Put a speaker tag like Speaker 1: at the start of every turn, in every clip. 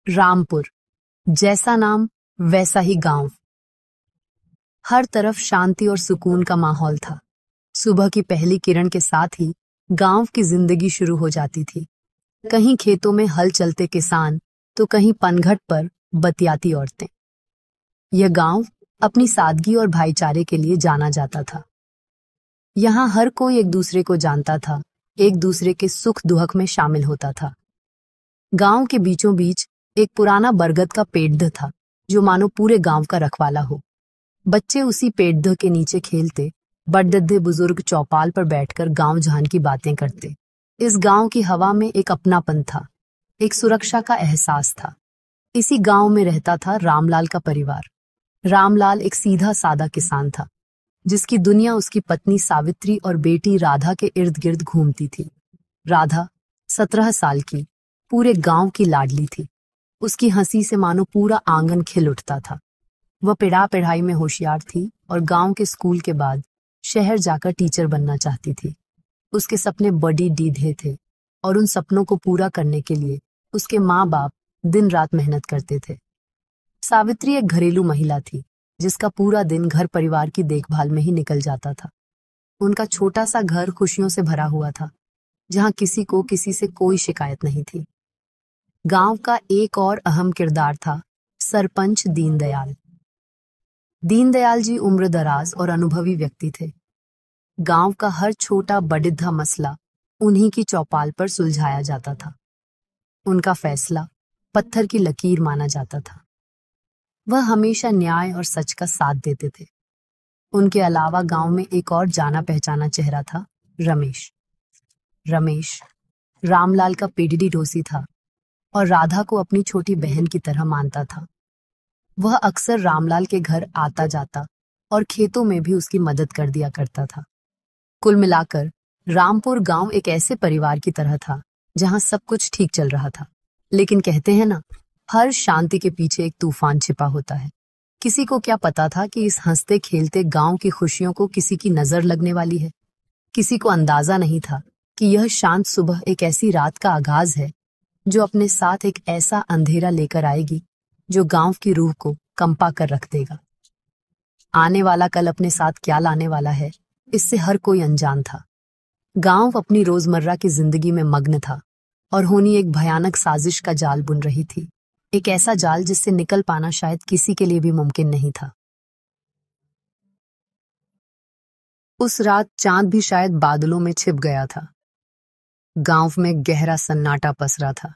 Speaker 1: रामपुर, जैसा नाम वैसा ही गांव। हर तरफ शांति और सुकून का माहौल था। सुबह की पहली किरण के साथ ही गांव की जिंदगी शुरू हो जाती थी। कहीं खेतों में हल चलते किसान, तो कहीं पनघट पर बतियाती औरतें। यह गांव अपनी सादगी और भाईचारे के लिए जाना जाता था। यहाँ हर कोई एक दूसरे को जानता था, एक दूसरे के सुख दुख में शामिल होता था। गांव के बीचों बीच एक पुराना बरगद का पेड़ था, जो मानो पूरे गांव का रखवाला हो। बच्चे उसी पेड़ के नीचे खेलते, बड़े बुजुर्ग चौपाल पर बैठकर गांव जहान की बातें करते। इस गांव की हवा में एक अपनापन था, एक सुरक्षा का एहसास था। इसी गांव में रहता था रामलाल का परिवार। रामलाल एक सीधा सादा किसान था, जिसकी दुनिया उसकी पत्नी सावित्री और बेटी राधा के इर्द गिर्द घूमती थी। राधा 17 साल की, पूरे गांव की लाडली थी। उसकी हंसी से मानो पूरा आंगन खिल उठता था। वह पढ़ाई में होशियार थी और गांव के स्कूल के बाद शहर जाकर टीचर बनना चाहती थी। उसके सपने बड़ी डीढ़े थे और उन सपनों को पूरा करने के लिए उसके माँ बाप दिन रात मेहनत करते थे। सावित्री एक घरेलू महिला थी, जिसका पूरा दिन घर परिवार की देखभाल में ही निकल जाता था। उनका छोटा सा घर खुशियों से भरा हुआ था, जहां किसी को किसी से कोई शिकायत नहीं थी। गांव का एक और अहम किरदार था सरपंच दीनदयाल। दीनदयाल जी उम्रदराज और अनुभवी व्यक्ति थे। गांव का हर छोटा बड़ा मसला उन्हीं की चौपाल पर सुलझाया जाता था। उनका फैसला पत्थर की लकीर माना जाता था। वह हमेशा न्याय और सच का साथ देते थे। उनके अलावा गांव में एक और जाना पहचाना चेहरा था, रमेश। रमेश रामलाल का पेडिडी डोसी था और राधा को अपनी छोटी बहन की तरह मानता था। वह अक्सर रामलाल के घर आता जाता और खेतों में भी उसकी मदद कर दिया करता था। कुल मिलाकर रामपुर गांव एक ऐसे परिवार की तरह था, जहां सब कुछ ठीक चल रहा था। लेकिन कहते हैं ना, हर शांति के पीछे एक तूफान छिपा होता है। किसी को क्या पता था कि इस हंसते खेलते गांव की खुशियों को किसी की नजर लगने वाली है। किसी को अंदाजा नहीं था कि यह शांत सुबह एक ऐसी रात का आगाज है, जो अपने साथ एक ऐसा अंधेरा लेकर आएगी, जो गांव की रूह को कंपा कर रख देगा। आने वाला कल अपने साथ क्या लाने वाला है, इससे हर कोई अनजान था। गांव अपनी रोजमर्रा की जिंदगी में मग्न था और होनी एक भयानक साजिश का जाल बुन रही थी। एक ऐसा जाल जिससे निकल पाना शायद किसी के लिए भी मुमकिन नहीं था। उस रात चांद भी शायद बादलों में छिप गया था। गांव में गहरा सन्नाटा पसरा था।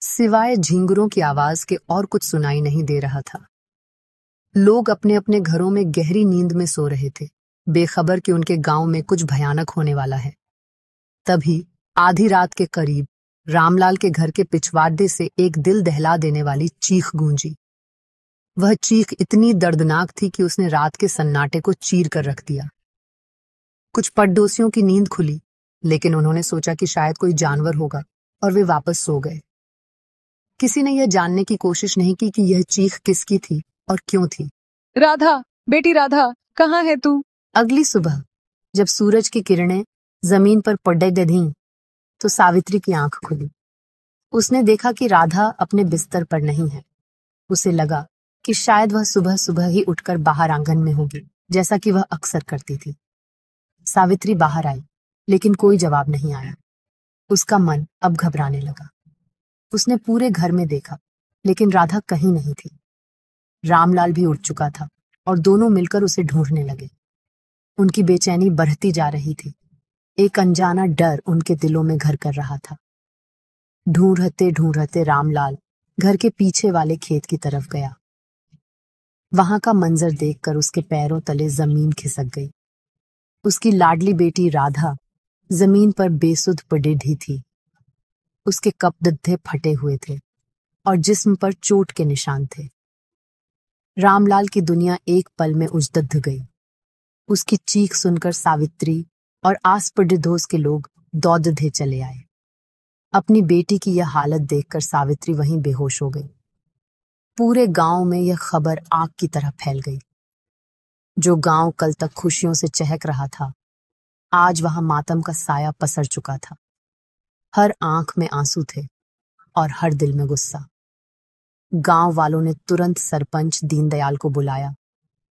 Speaker 1: सिवाय झिंगुरों की आवाज के और कुछ सुनाई नहीं दे रहा था। लोग अपने अपने घरों में गहरी नींद में सो रहे थे, बेखबर कि उनके गांव में कुछ भयानक होने वाला है। तभी आधी रात के करीब रामलाल के घर के पिछवाड़े से एक दिल दहला देने वाली चीख गूंजी। वह चीख इतनी दर्दनाक थी कि उसने रात के सन्नाटे को चीर कर रख दिया। कुछ पड़ोसियों की नींद खुली, लेकिन उन्होंने सोचा कि शायद कोई जानवर होगा और वे वापस सो गए। किसी ने यह जानने की कोशिश नहीं की कि यह चीख किसकी थी और क्यों थी।
Speaker 2: राधा, बेटी राधा, कहाँ है तू?
Speaker 1: अगली सुबह जब सूरज की किरणें जमीन पर पड़ गईं, तो सावित्री की आंख खुली। उसने देखा कि राधा अपने बिस्तर पर नहीं है। उसे लगा कि शायद वह सुबह सुबह ही उठकर बाहर आंगन में होगी, जैसा कि वह अक्सर करती थी। सावित्री बाहर आई, लेकिन कोई जवाब नहीं आया। उसका मन अब घबराने लगा। उसने पूरे घर में देखा, लेकिन राधा कहीं नहीं थी। रामलाल भी उठ चुका था और दोनों मिलकर उसे ढूंढने लगे। उनकी बेचैनी बढ़ती जा रही थी। एक अनजाना डर उनके दिलों में घर कर रहा था। ढूंढते ढूंढते रामलाल घर के पीछे वाले खेत की तरफ गया। वहां का मंजर देखकर उसके पैरों तले जमीन खिसक गई। उसकी लाडली बेटी राधा जमीन पर बेसुध पड़ी थी। उसके कपड़े फटे हुए थे और जिस्म पर चोट के निशान थे। रामलाल की दुनिया एक पल में उजड़ गई। उसकी चीख सुनकर सावित्री और आस पड़ोस के लोग दौड़ते चले आए। अपनी बेटी की यह हालत देखकर सावित्री वहीं बेहोश हो गई। पूरे गांव में यह खबर आग की तरह फैल गई। जो गांव कल तक खुशियों से चहक रहा था, आज वहां मातम का साया पसर चुका था। हर आंख में आंसू थे और हर दिल में गुस्सा। गांव वालों ने तुरंत सरपंच दीनदयाल को बुलाया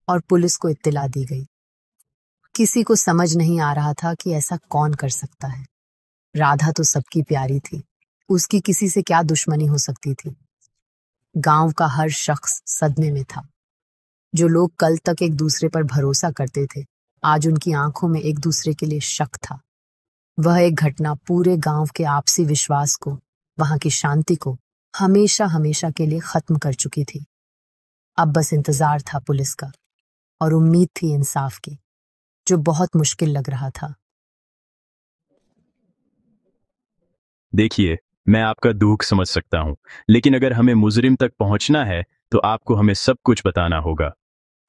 Speaker 1: और पुलिस को इत्तला दी गई। किसी को समझ नहीं आ रहा था कि ऐसा कौन कर सकता है। राधा तो सबकी प्यारी थी, उसकी किसी से क्या दुश्मनी हो सकती थी। गांव का हर शख्स सदमे में था। जो लोग कल तक एक दूसरे पर भरोसा करते थे, आज उनकी आंखों में एक दूसरे के लिए शक था। वह एक घटना पूरे गांव के आपसी विश्वास को, वहां की शांति को हमेशा हमेशा के लिए खत्म कर चुकी थी। अब बस इंतजार था पुलिस का और उम्मीद थी इंसाफ की, जो बहुत मुश्किल लग रहा था।
Speaker 3: देखिए, मैं आपका दुख समझ सकता हूं, लेकिन अगर हमें मुजरिम तक पहुंचना है तो आपको हमें सब कुछ बताना होगा।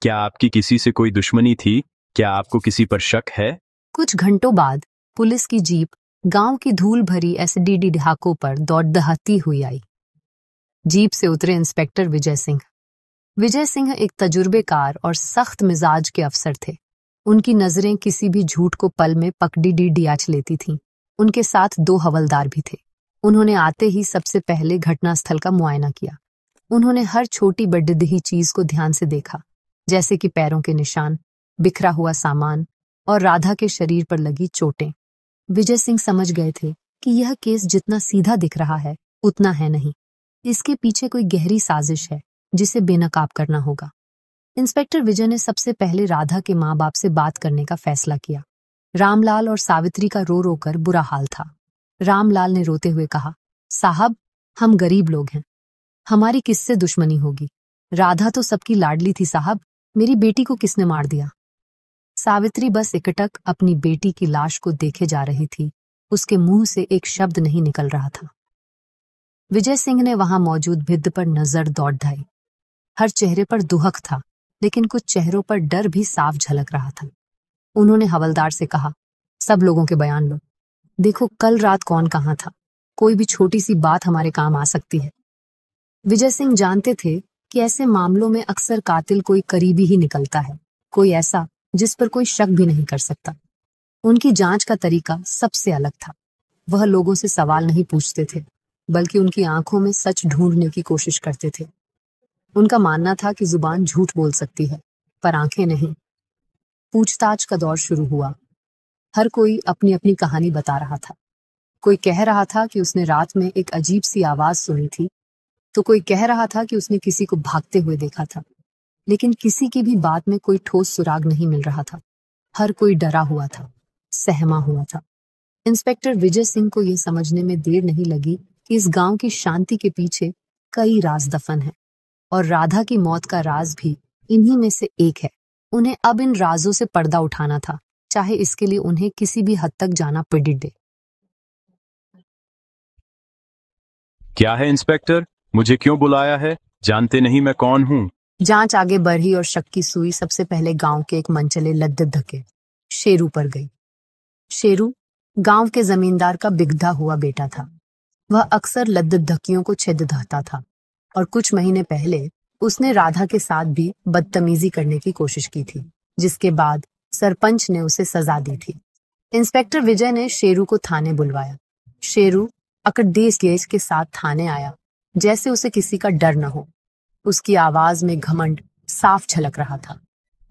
Speaker 3: क्या आपकी किसी से कोई दुश्मनी थी? क्या आपको किसी पर शक है?
Speaker 1: कुछ घंटों बाद पुलिस की जीप गांव की धूल भरी एसडीडी ढाकों पर दौड़ दहाती हुई आई। जीप से उतरे इंस्पेक्टर विजय सिंह। विजय सिंह एक तजुर्बेकार और सख्त मिजाज के अफसर थे। उनकी नजरें किसी भी झूठ को पल में पकड़ी डियाच लेती थीं। उनके साथ 2 हवलदार भी थे। उन्होंने आते ही सबसे पहले घटनास्थल का मुआयना किया। उन्होंने हर छोटी बड़ी चीज को ध्यान से देखा, जैसे कि पैरों के निशान, बिखरा हुआ सामान और राधा के शरीर पर लगी चोटें। विजय सिंह समझ गए थे कि यह केस जितना सीधा दिख रहा है उतना है नहीं। इसके पीछे कोई गहरी साजिश है जिसे बेनकाब करना होगा। इंस्पेक्टर विजय ने सबसे पहले राधा के माँ बाप से बात करने का फैसला किया। रामलाल और सावित्री का रो रो कर बुरा हाल था। रामलाल ने रोते हुए कहा, साहब, हम गरीब लोग हैं, हमारी किससे दुश्मनी होगी? राधा तो सबकी लाडली थी साहब, मेरी बेटी को किसने मार दिया? सावित्री बस एकटक अपनी बेटी की लाश को देखे जा रही थी। उसके मुंह से एक शब्द नहीं निकल रहा था। विजय सिंह ने वहां मौजूद भिद्द पर नजर दौड़ाई। हर चेहरे पर दुहक था, लेकिन कुछ चेहरों पर डर भी साफ झलक रहा था। उन्होंने हवलदार से कहा, सब लोगों के बयान लो। देखो कल रात कौन कहाँ था, कोई भी छोटी सी बात हमारे काम आ सकती है। विजय सिंह जानते थे कि ऐसे मामलों में अक्सर कातिल कोई करीबी ही निकलता है, कोई ऐसा जिस पर कोई शक भी नहीं कर सकता। उनकी जांच का तरीका सबसे अलग था। वह लोगों से सवाल नहीं पूछते थे, बल्कि उनकी आंखों में सच ढूंढने की कोशिश करते थे। उनका मानना था कि जुबान झूठ बोल सकती है, पर आंखें नहीं। पूछताछ का दौर शुरू हुआ। हर कोई अपनी अपनी कहानी बता रहा था। कोई कह रहा था कि उसने रात में एक अजीब सी आवाज सुनी थी, तो कोई कह रहा था कि उसने किसी को भागते हुए देखा था। लेकिन किसी की भी बात में कोई ठोस सुराग नहीं मिल रहा था। हर कोई डरा हुआ था, सहमा हुआ था। इंस्पेक्टर विजय सिंह को यह समझने में देर नहीं लगी कि इस गांव की शांति के पीछे कई राज दफन हैं, और राधा की मौत का राज भी इन्हीं में से एक है। उन्हें अब इन राजों से पर्दा उठाना था, चाहे इसके लिए उन्हें किसी भी हद तक जाना पड़े।
Speaker 3: क्या है इंस्पेक्टर, मुझे क्यों बुलाया है? जानते नहीं मैं कौन हूं?
Speaker 1: जांच आगे बढ़ी और शक की सुई सबसे पहले गांव के एक मनचले लद्दे धके शेरू पर गई। शेरू गांव के जमींदार का बिगड़ा हुआ बेटा था। वह अक्सर लद्दे धकियों को छिदता था, और कुछ महीने पहले उसने राधा के साथ भी बदतमीजी करने की कोशिश की थी, जिसके बाद सरपंच ने उसे सजा दी थी। इंस्पेक्टर विजय ने शेरू को थाने बुलवाया। शेरू अकड़देश गेज के साथ थाने आया, जैसे उसे किसी का डर न हो। उसकी आवाज में घमंड साफ झलक रहा था।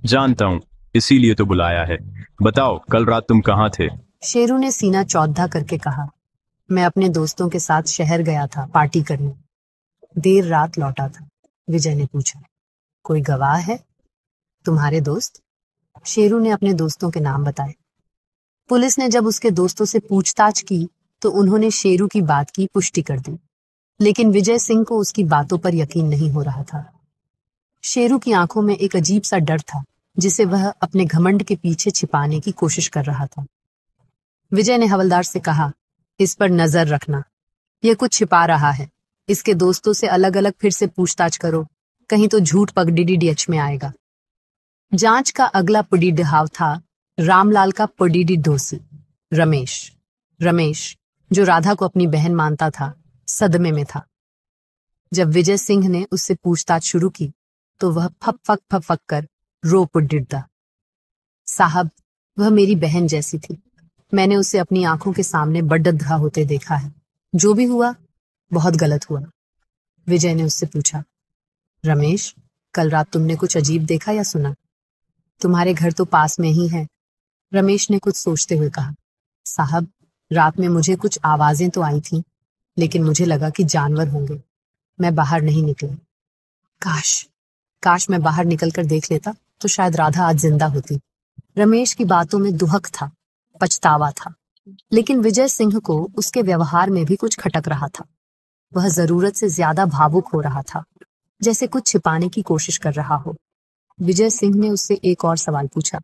Speaker 3: जानता हूं, इसीलिए तो बुलाया है। बताओ, कल रात तुम कहाँ थे?
Speaker 1: शेरू ने सीना चौधा करके कहा, मैं अपने दोस्तों के साथ शहर गया था पार्टी करने। देर रात लौटा था। विजय ने पूछा, कोई गवाह है? तुम्हारे दोस्त? शेरू ने अपने दोस्तों के नाम बताए। पुलिस ने जब उसके दोस्तों से पूछताछ की तो उन्होंने शेरू की बात की पुष्टि कर दी, लेकिन विजय सिंह को उसकी बातों पर यकीन नहीं हो रहा था। शेरू की आंखों में एक अजीब सा डर था, जिसे वह अपने घमंड के पीछे छिपाने की कोशिश कर रहा था। विजय ने हवलदार से कहा, इस पर नजर रखना, यह कुछ छिपा रहा है। इसके दोस्तों से अलग अलग फिर से पूछताछ करो, कहीं तो झूठ पगडीडी में आएगा। जांच का अगला पड़ीडहाव था रामलाल का पड़ीडी दोषी रमेश, जो राधा को अपनी बहन मानता था, सदमे में था। जब विजय सिंह ने उससे पूछताछ शुरू की तो वह फक कर रो पड़ा। साहब, वह मेरी बहन जैसी थी। मैंने उसे अपनी आंखों के सामने बड्ढा होते देखा है। जो भी हुआ बहुत गलत हुआ। विजय ने उससे पूछा, रमेश, कल रात तुमने कुछ अजीब देखा या सुना? तुम्हारे घर तो पास में ही है। रमेश ने कुछ सोचते हुए कहा। साहब, रात में मुझे कुछ आवाजें तो आई थीं, लेकिन मुझे लगा कि जानवर होंगे। मैं बाहर नहीं निकला। काश काश मैं बाहर निकलकर देख लेता तो शायद राधा आज जिंदा होती। रमेश की बातों में दुहक था, पछतावा था, लेकिन विजय सिंह को उसके व्यवहार में भी कुछ खटक रहा था। वह जरूरत से ज्यादा भावुक हो रहा था, जैसे कुछ छिपाने की कोशिश कर रहा हो। विजय सिंह ने उससे एक और सवाल पूछा।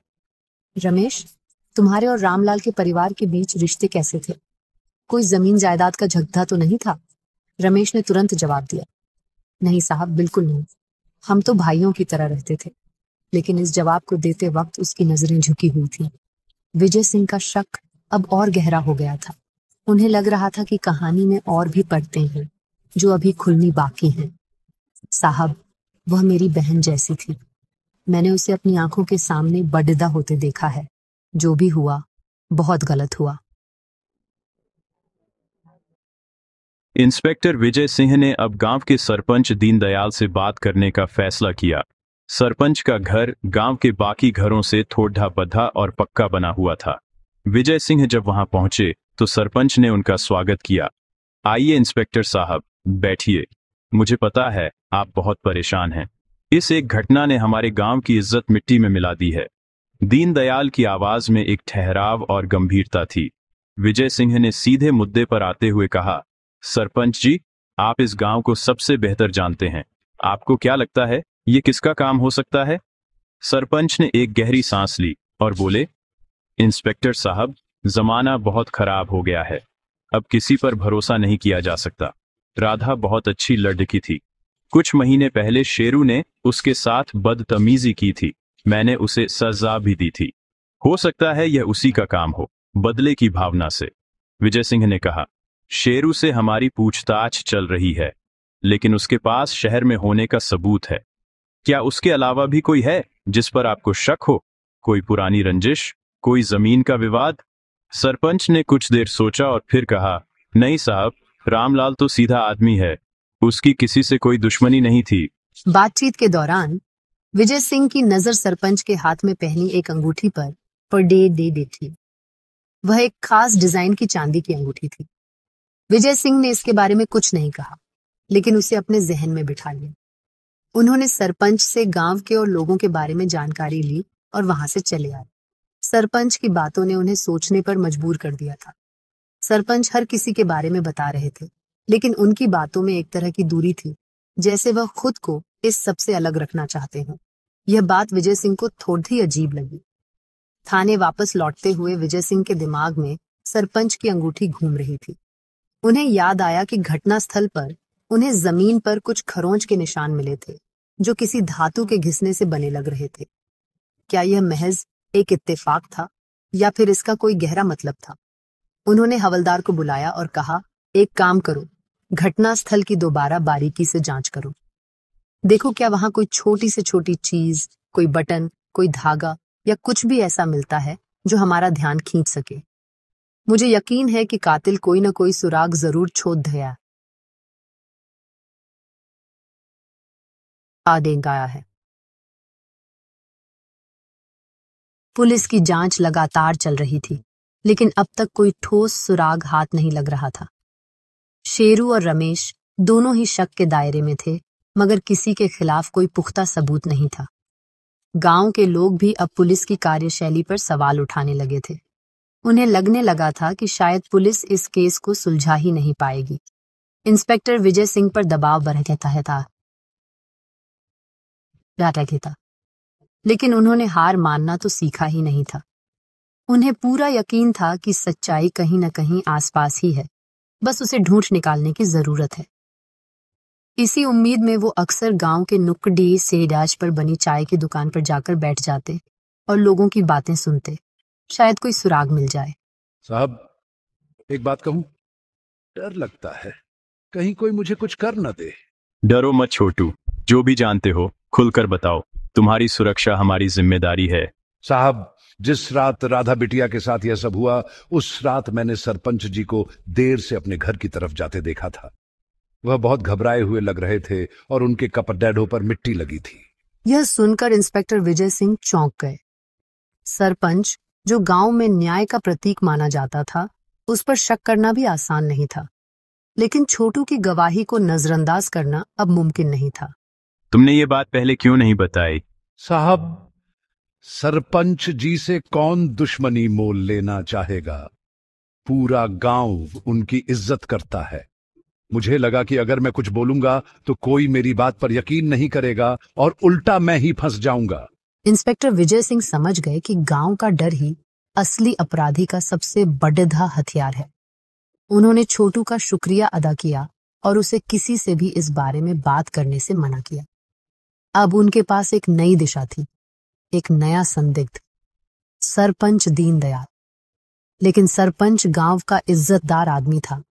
Speaker 1: रमेश, तुम्हारे और रामलाल के परिवार के बीच रिश्ते कैसे थे? कोई जमीन जायदाद का झगड़ा तो नहीं था? रमेश ने तुरंत जवाब दिया। नहीं साहब, बिल्कुल नहीं। हम तो भाइयों की तरह रहते थे। लेकिन इस जवाब को देते वक्त उसकी नजरें झुकी हुई थीं। विजय सिंह का शक अब और गहरा हो गया था। उन्हें लग रहा था कि कहानी में और भी परतें हैं जो अभी खुलनी बाकी हैं। साहब, वह मेरी बहन जैसी थी। मैंने उसे अपनी आंखों के सामने बड़दा होते देखा है। जो भी हुआ, बहुत गलत हुआ।
Speaker 3: इंस्पेक्टर विजय सिंह ने अब गांव के सरपंच दीनदयाल से बात करने का फैसला किया। सरपंच का घर गांव के बाकी घरों से थोड़ा बधा और पक्का बना हुआ था। विजय सिंह जब वहां पहुंचे तो सरपंच ने उनका स्वागत किया। आइए इंस्पेक्टर साहब, बैठिए। मुझे पता है आप बहुत परेशान हैं। इस एक घटना ने हमारे गांव की इज्जत मिट्टी में मिला दी है। दीनदयाल की आवाज में एक ठहराव और गंभीरता थी। विजय सिंह ने सीधे मुद्दे पर आते हुए कहा, सरपंच जी, आप इस गांव को सबसे बेहतर जानते हैं। आपको क्या लगता है ये किसका काम हो सकता है? सरपंच ने एक गहरी सांस ली और बोले, इंस्पेक्टर साहब, जमाना बहुत खराब हो गया है। अब किसी पर भरोसा नहीं किया जा सकता। राधा बहुत अच्छी लड़की थी। कुछ महीने पहले शेरू ने उसके साथ बदतमीजी की थी। मैंने उसे सजा भी दी थी। हो सकता है यह उसी का काम हो, बदले की भावना से। विजय सिंह ने कहा, शेरू से हमारी पूछताछ चल रही है, लेकिन उसके पास शहर में होने का सबूत है। क्या उसके अलावा भी कोई है जिस पर आपको शक हो? कोई पुरानी रंजिश, कोई जमीन का विवाद? सरपंच ने कुछ देर सोचा और फिर कहा, नहीं साहब, रामलाल तो सीधा आदमी है। उसकी किसी से कोई दुश्मनी नहीं थी।
Speaker 1: बातचीत के दौरान विजय सिंह की नजर सरपंच के हाथ में पहनी एक अंगूठी पर पड़े दे थी। वह एक खास डिजाइन की चांदी की अंगूठी थी। विजय सिंह ने इसके बारे में कुछ नहीं कहा, लेकिन उसे अपने जहन में बिठा लिया। उन्होंने सरपंच से गांव के और लोगों के बारे में जानकारी ली और वहां से चले आए। सरपंच की बातों ने उन्हें सोचने पर मजबूर कर दिया था। सरपंच हर किसी के बारे में बता रहे थे, लेकिन उनकी बातों में एक तरह की दूरी थी, जैसे वह खुद को इस सबसे अलग रखना चाहते हों। यह बात विजय सिंह को थोड़ी अजीब लगी। थाने वापस लौटते हुए विजय सिंह के दिमाग में सरपंच की अंगूठी घूम रही थी। उन्हें याद आया कि घटना स्थल पर उन्हें जमीन पर कुछ खरोंच के निशान मिले थे, जो किसी धातु के घिसने से बने लग रहे थे। क्या यह महज एक इत्तेफाक था या फिर इसका कोई गहरा मतलब था? उन्होंने हवलदार को बुलाया और कहा, एक काम करो, घटना स्थल की दोबारा बारीकी से जांच करो। देखो क्या वहां कोई छोटी से छोटी चीज, कोई बटन, कोई धागा या कुछ भी ऐसा मिलता है जो हमारा ध्यान खींच सके। मुझे यकीन है कि कातिल कोई न कोई सुराग जरूर छोड़ गया है। पुलिस की जांच लगातार चल रही थी, लेकिन अब तक कोई ठोस सुराग हाथ नहीं लग रहा था। शेरू और रमेश दोनों ही शक के दायरे में थे, मगर किसी के खिलाफ कोई पुख्ता सबूत नहीं था। गांव के लोग भी अब पुलिस की कार्यशैली पर सवाल उठाने लगे थे। उन्हें लगने लगा था कि शायद पुलिस इस केस को सुलझा ही नहीं पाएगी। इंस्पेक्टर विजय सिंह पर दबाव बढ़ रहता था, लेकिन उन्होंने हार मानना तो सीखा ही नहीं था। उन्हें पूरा यकीन था कि सच्चाई कहीं न कहीं आसपास ही है, बस उसे ढूंढ निकालने की जरूरत है। इसी उम्मीद में वो अक्सर गांव के नुक्कड़ी सेडाज पर बनी चाय की दुकान पर जाकर बैठ जाते और लोगों की बातें सुनते। शायद कोई सुराग मिल जाए।
Speaker 4: साहब, एक बात कहूं, डर लगता है कहीं कोई मुझे कुछ कर न दे।
Speaker 3: डरो मत छोटू, जो भी जानते हो खुलकर बताओ। तुम्हारी सुरक्षा हमारी जिम्मेदारी है।
Speaker 4: साहब, जिस रात राधा बिटिया के साथ यह सब हुआ, उस रात मैंने सरपंच जी को देर से अपने घर की तरफ जाते देखा था। वह बहुत घबराए हुए लग रहे थे और उनके कपड़ों पर मिट्टी लगी थी।
Speaker 1: यह सुनकर इंस्पेक्टर विजय सिंह चौंक गए। सरपंच, जो गांव में न्याय का प्रतीक माना जाता था, उस पर शक करना भी आसान नहीं था, लेकिन छोटू की गवाही को नजरअंदाज करना अब मुमकिन नहीं था।
Speaker 3: तुमने ये बात पहले क्यों नहीं बताई?
Speaker 4: साहब, सरपंच जी से कौन दुश्मनी मोल लेना चाहेगा? पूरा गांव उनकी इज्जत करता है। मुझे लगा कि अगर मैं कुछ बोलूंगा तो कोई मेरी बात पर यकीन नहीं करेगा और उल्टा मैं ही फंस जाऊंगा।
Speaker 1: इंस्पेक्टर विजय सिंह समझ गए कि गांव का डर ही असली अपराधी का सबसे बड़ा हथियार है। उन्होंने छोटू का शुक्रिया अदा किया और उसे किसी से भी इस बारे में बात करने से मना किया। अब उनके पास एक नई दिशा थी, एक नया संदिग्ध, सरपंच दीनदयाल। लेकिन सरपंच गांव का इज्जतदार आदमी था,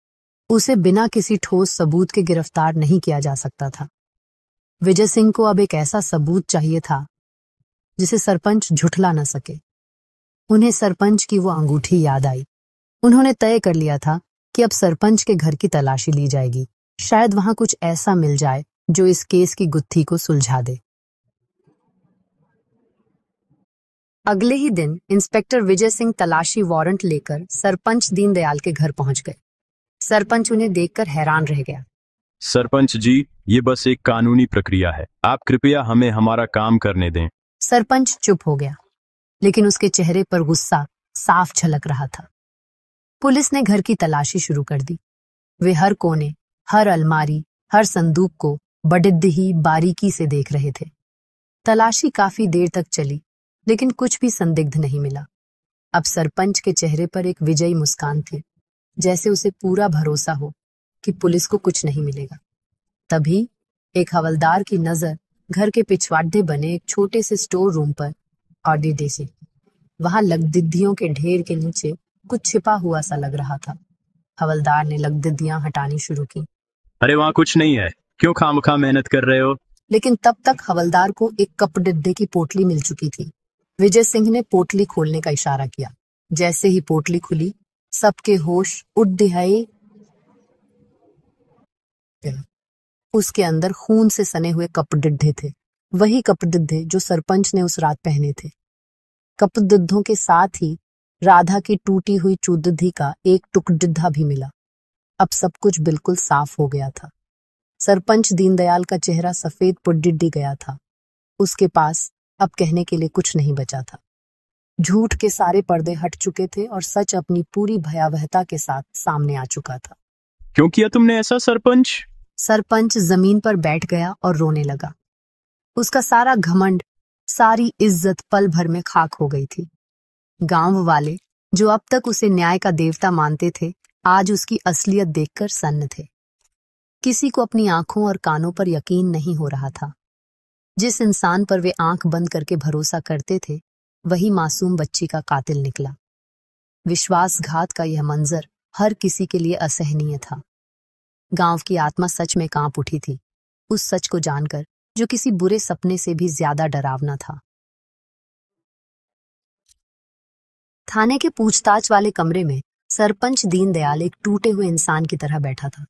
Speaker 1: उसे बिना किसी ठोस सबूत के गिरफ्तार नहीं किया जा सकता था। विजय सिंह को अब एक ऐसा सबूत चाहिए था जिसे सरपंच झुठला न सके। उन्हें सरपंच की वो अंगूठी याद आई। उन्होंने तय कर लिया था कि अब सरपंच के घर की तलाशी ली जाएगी। शायद वहां कुछ ऐसा मिल जाए जो इस केस की गुत्थी को सुलझा दे। अगले ही दिन इंस्पेक्टर विजय सिंह तलाशी वारंट लेकर सरपंच दीनदयाल के घर पहुंच गए। सरपंच उन्हें देखकर हैरान रह गया।
Speaker 3: सरपंच जी, ये बस एक कानूनी प्रक्रिया है, आप कृपया हमें हमारा काम करने दें।
Speaker 1: सरपंच चुप हो गया, लेकिन उसके चेहरे पर गुस्सा साफ झलक रहा था। पुलिस ने घर की तलाशी शुरू कर दी। वे हर कोने, हर अलमारी, हर संदूक को बड़िद्दी बारीकी से देख रहे थे। तलाशी काफी देर तक चली, लेकिन कुछ भी संदिग्ध नहीं मिला। अब सरपंच के चेहरे पर एक विजयी मुस्कान थी, जैसे उसे पूरा भरोसा हो कि पुलिस को कुछ नहीं मिलेगा। तभी एक हवलदार की नजर घर के पिछवाड़े बने एक छोटे से स्टोर रूम पर ऑडी डेसी। वहां लगदिद्दियों के ढेर के नीचे कुछ छिपा हुआ सा लग रहा था। हवलदार ने लगदिद्दियां हटानी शुरू की।
Speaker 3: अरे वहां कुछ नहीं है, क्यों खामखा मेहनत कर रहे हो?
Speaker 1: लेकिन तब तक हवलदार को एक कपडिद्दे की पोटली मिल चुकी थी। विजय सिंह ने पोटली खोलने का इशारा किया। जैसे ही पोटली खुली, सबके होश उड़ दिहाए। उसके अंदर खून से सने हुए कपडिद्दे थे, वही कपडिद्दे जो सरपंच ने उस रात पहने थे। कपडिद्दों के साथ ही राधा की टूटी हुई चूदिद्दी का एक टुकडिद्दा भी मिला। अब सब कुछ बिल्कुल साफ हो गया था। सरपंच दीनदयाल का चेहरा सफेद पुड्डिड्डी गया था। उसके पास अब कहने के लिए कुछ नहीं बचा था। झूठ के सारे पर्दे हट चुके थे और सच अपनी पूरी भयावहता के साथ सामने आ चुका था।
Speaker 3: क्यों किया तुमने ऐसा सरपंच?
Speaker 1: सरपंच जमीन पर बैठ गया और रोने लगा। उसका सारा घमंड, सारी इज्जत पल भर में खाक हो गई थी। गांव वाले, जो अब तक उसे न्याय का देवता मानते थे, आज उसकी असलियत देखकर सन्न थे। किसी को अपनी आंखों और कानों पर यकीन नहीं हो रहा था। जिस इंसान पर वे आंख बंद करके भरोसा करते थे, वही मासूम बच्ची का कातिल निकला। विश्वासघात का यह मंजर हर किसी के लिए असहनीय था। गांव की आत्मा सच में कांप उठी थी, उस सच को जानकर जो किसी बुरे सपने से भी ज्यादा डरावना था। थाने के पूछताछ वाले कमरे में सरपंच दीनदयाल एक टूटे हुए इंसान की तरह बैठा था।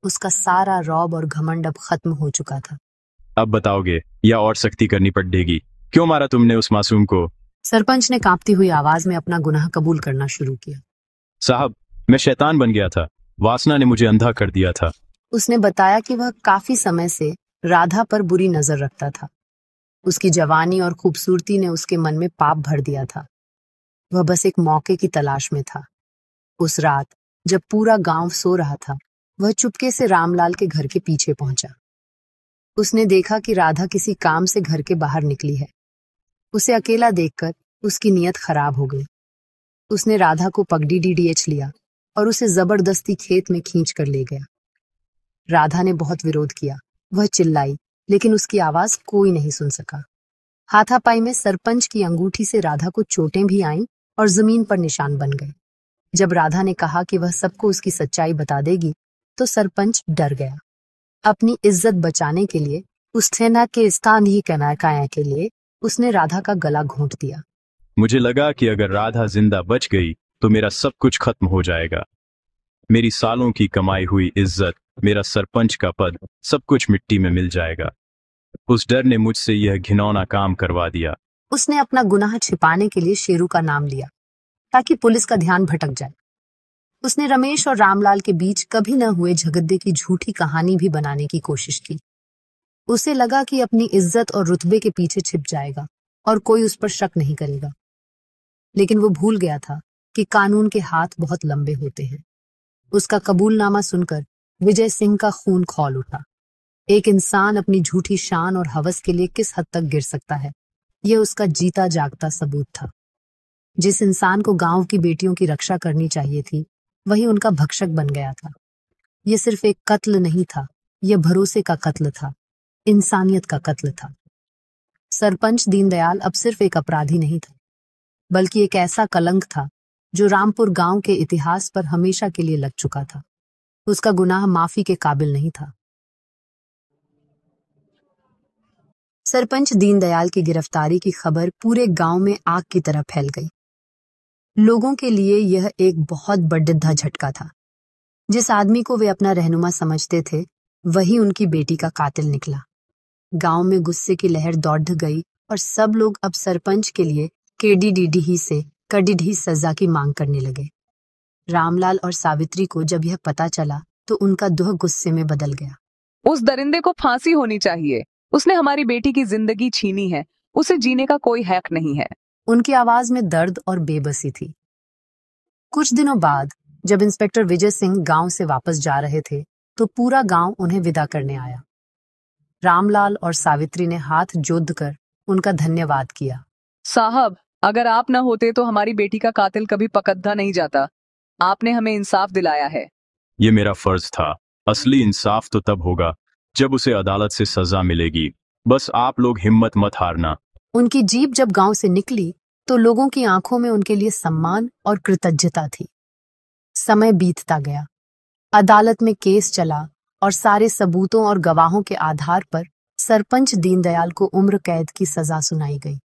Speaker 1: उसका सारा रौब और घमंड अब खत्म हो चुका था।
Speaker 3: अब बताओगे या और सख्ती करनी पड़ेगी? क्यों मारा तुमने उस मासूम को?
Speaker 1: सरपंच ने कांपती हुई आवाज में अपना गुनाह कबूल करना शुरू किया।
Speaker 3: साहब, मैं शैतान बन गया था, वासना ने मुझे अंधा कर दिया था।
Speaker 1: उसने बताया कि वह काफी समय से राधा पर बुरी नजर रखता था। उसकी जवानी और खूबसूरती ने उसके मन में पाप भर दिया था। वह बस एक मौके की तलाश में था। उस रात जब पूरा गांव सो रहा था, वह चुपके से रामलाल के घर के पीछे पहुंचा। उसने देखा कि राधा किसी काम से घर के बाहर निकली है। उसे अकेला देखकर उसकी नीयत खराब हो गई। उसने राधा को पगड़ी डीडीएच लिया और उसे जबरदस्ती खेत में खींच कर ले गया। राधा ने बहुत विरोध किया, वह चिल्लाई, लेकिन उसकी आवाज कोई नहीं सुन सका। हाथापाई में सरपंच की अंगूठी से राधा को चोटें भी आईं और जमीन पर निशान बन गए। जब राधा ने कहा कि वह सबको उसकी सच्चाई बता देगी, तो सरपंच डर गया। अपनी इज्जत बचाने के लिए, उस सेना के स्थान ही काया के लिए, उसने राधा का गला घोंट दिया।
Speaker 3: मुझे लगा कि अगर राधा जिंदा बच गई तो मेरा सब कुछ खत्म हो जाएगा। मेरी सालों की कमाई हुई इज्जत, मेरा सरपंच का पद, सब कुछ मिट्टी में मिल जाएगा। उस डर ने मुझसे यह घिनौना काम करवा दिया।
Speaker 1: उसने अपना गुनाह छिपाने के लिए शेरू का नाम लिया ताकि पुलिस का ध्यान भटक जाए। उसने रमेश और रामलाल के बीच कभी न हुए झगड़े की झूठी कहानी भी बनाने की कोशिश की। उसे लगा कि अपनी इज्जत और रुतबे के पीछे छिप जाएगा और कोई उस पर शक नहीं करेगा। लेकिन वो भूल गया था कि कानून के हाथ बहुत लंबे होते हैं। उसका कबूलनामा सुनकर विजय सिंह का खून खौल उठा। एक इंसान अपनी झूठी शान और हवस के लिए किस हद तक गिर सकता है, यह उसका जीता जागता सबूत था। जिस इंसान को गांव की बेटियों की रक्षा करनी चाहिए थी, वही उनका भक्षक बन गया था। यह सिर्फ एक कत्ल नहीं था, यह भरोसे का कत्ल था, इंसानियत का कत्ल था। सरपंच दीनदयाल अब सिर्फ एक अपराधी नहीं था, बल्कि एक ऐसा कलंक था जो रामपुर गांव के इतिहास पर हमेशा के लिए लग चुका था। उसका गुनाह माफी के काबिल नहीं था। सरपंच दीनदयाल की गिरफ्तारी की खबर पूरे गांव में आग की तरह फैल गई। लोगों के लिए यह एक बहुत बड़ा झटका था। जिस आदमी को वे अपना रहनुमा समझते थे, वही उनकी बेटी का कातिल निकला। गांव में गुस्से की लहर दौड़ गई और सब लोग अब सरपंच के लिए केडीडीडी से कड़िढ़ी सजा की मांग करने लगे। रामलाल और सावित्री को जब यह पता चला तो उनका दुह गुस्से में बदल गया।
Speaker 2: उस दरिंदे को फांसी होनी चाहिए। उसने हमारी बेटी की जिंदगी छीनी है। उसे जीने का कोई हक नहीं है।
Speaker 1: उनकी आवाज में दर्द और बेबसी थी। कुछ दिनों बाद जब इंस्पेक्टर विजय सिंह गांव से वापस जा रहे थे तो पूरा गांव उन्हें विदा करने आया। रामलाल और सावित्री ने हाथ जोड़कर उनका धन्यवाद किया।
Speaker 2: साहब, अगर आप न होते तो हमारी बेटी का कातिल कभी पकड़ा नहीं जाता। आपने हमें इंसाफ दिलाया है।
Speaker 3: ये मेरा फर्ज था। असली इंसाफ तो तब होगा जब उसे अदालत से सजा मिलेगी। बस आप लोग हिम्मत मत हारना।
Speaker 1: उनकी जीप जब गांव से निकली तो लोगों की आंखों में उनके लिए सम्मान और कृतज्ञता थी। समय बीतता गया, अदालत में केस चला और सारे सबूतों और गवाहों के आधार पर सरपंच दीनदयाल को उम्र कैद की सजा सुनाई गई।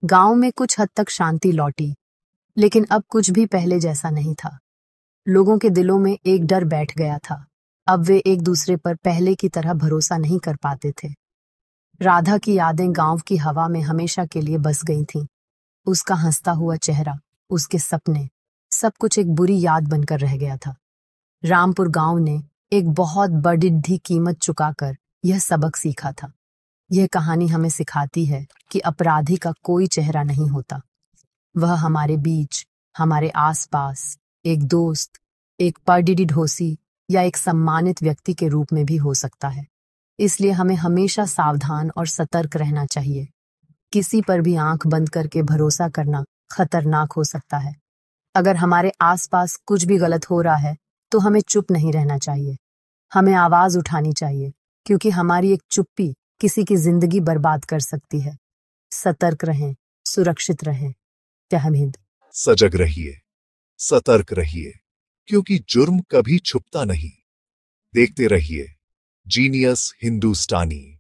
Speaker 1: गांव में कुछ हद तक शांति लौटी, लेकिन अब कुछ भी पहले जैसा नहीं था। लोगों के दिलों में एक डर बैठ गया था। अब वे एक दूसरे पर पहले की तरह भरोसा नहीं कर पाते थे। राधा की यादें गांव की हवा में हमेशा के लिए बस गई थीं। उसका हंसता हुआ चेहरा, उसके सपने, सब कुछ एक बुरी याद बनकर रह गया था। रामपुर गांव ने एक बहुत बड़ी कीमत चुकाकर यह सबक सीखा था। यह कहानी हमें सिखाती है कि अपराधी का कोई चेहरा नहीं होता। वह हमारे बीच, हमारे आसपास एक दोस्त, एक परडिडी ढोसी या एक सम्मानित व्यक्ति के रूप में भी हो सकता है। इसलिए हमें हमेशा सावधान और सतर्क रहना चाहिए। किसी पर भी आंख बंद करके भरोसा करना खतरनाक हो सकता है। अगर हमारे आसपास कुछ भी गलत हो रहा है तो हमें चुप नहीं रहना चाहिए। हमें आवाज उठानी चाहिए, क्योंकि हमारी एक चुप्पी किसी की जिंदगी बर्बाद कर सकती है। सतर्क रहें, सुरक्षित रहें। जय हिंद।
Speaker 5: सजग रहिए, सतर्क रहिए, क्योंकि जुर्म कभी छुपता नहीं। देखते रहिए जीनियस हिंदुस्तानी।